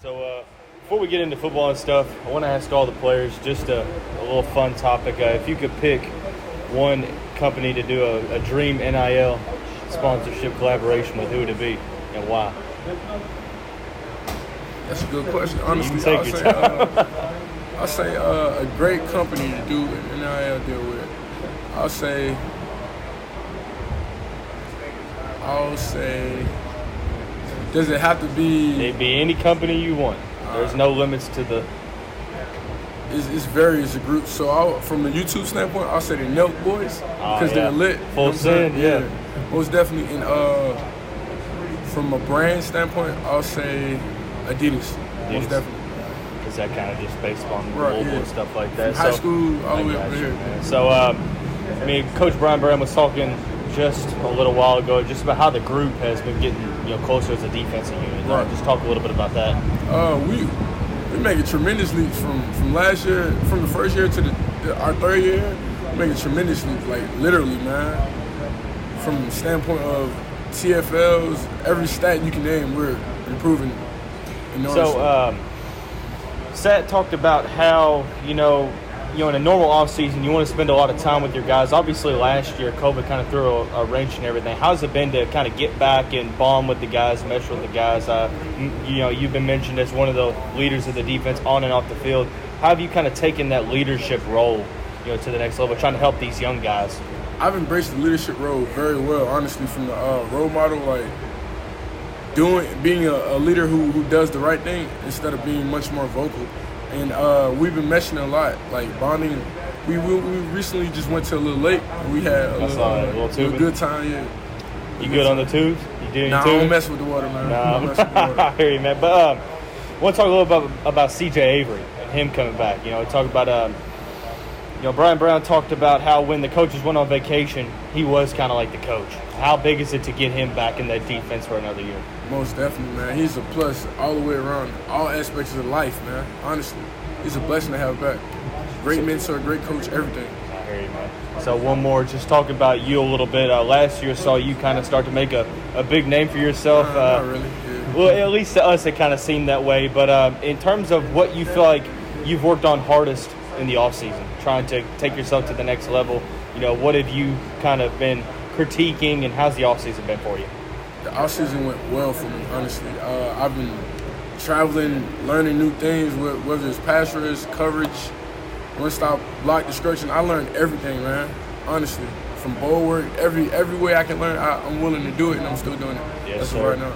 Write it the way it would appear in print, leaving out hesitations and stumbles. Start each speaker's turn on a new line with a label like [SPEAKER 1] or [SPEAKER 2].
[SPEAKER 1] So before we get into football and stuff, I want to ask all the players just a little fun topic. If you could pick one company to do a dream NIL sponsorship collaboration with, who would it be and why?
[SPEAKER 2] That's a good question. Honestly, I'll say a great company to do an NIL deal with. I'll say, does it have to be?
[SPEAKER 1] It'd be any company you want. There's no limits to the.
[SPEAKER 2] It's various groups. So from the YouTube standpoint, I'll say the Nelk Boys because they're lit.
[SPEAKER 1] Full send, yeah.
[SPEAKER 2] Most definitely. And from a brand standpoint, I'll say Adidas. Most definitely.
[SPEAKER 1] Is that kind of just based on mobile and stuff like that?
[SPEAKER 2] From high school all the way up here.
[SPEAKER 1] Man. So, Coach Brian Brown was talking just a little while ago just about how the group has been getting closer as a defensive unit.
[SPEAKER 2] Right.
[SPEAKER 1] Just talk a little bit about that.
[SPEAKER 2] We making tremendous leaps from last year, from the first year to our third year. We're making tremendous leaps, like literally, man. From the standpoint of TFLs, every stat you can name, we're improving enormously.
[SPEAKER 1] So, Sat talked about how, in a normal offseason, you want to spend a lot of time with your guys. Obviously, last year, COVID kind of threw a wrench in everything. How's it been to kind of get back and bond with the guys, mesh with the guys? You've been mentioned as one of the leaders of the defense on and off the field. How have you kind of taken that leadership role, to the next level, trying to help these young guys?
[SPEAKER 2] I've embraced the leadership role very well, honestly, from the role model, being a leader who does the right thing instead of being much more vocal. And we've been meshing a lot, like bonding. We recently just went to a little lake. We had a little good time. Yeah.
[SPEAKER 1] You good on the tubes? You do?
[SPEAKER 2] Nah, I don't mess with the water, man.
[SPEAKER 1] I hear you, man. But I want to talk a little bit about C.J. Avery and him coming back. Talk about Brian Brown talked about how when the coaches went on vacation, he was kind of like the coach. How big is it to get him back in that defense for another year?
[SPEAKER 2] Most definitely, man. He's a plus all the way around, all aspects of life, man. Honestly, he's a blessing to have back. Great mentor, great coach, everything.
[SPEAKER 1] I hear you, man. So one more, just talk about you a little bit. Last year, saw you kind of start to make a big name for yourself.
[SPEAKER 2] Not really. Yeah.
[SPEAKER 1] Well, at least to us, it kind of seemed that way. But in terms of what you feel like you've worked on hardest in the offseason, trying to take yourself to the next level, what have you kind of been critiquing, and how's the offseason been for you?
[SPEAKER 2] The offseason went well for me, honestly. I've been traveling, learning new things, whether it's pass rush, coverage, one-stop block destruction. I learned everything, man, honestly. From ball work, every way I can learn, I'm willing to do it, and I'm still doing it.
[SPEAKER 1] Yes,
[SPEAKER 2] That's
[SPEAKER 1] sir.
[SPEAKER 2] right now.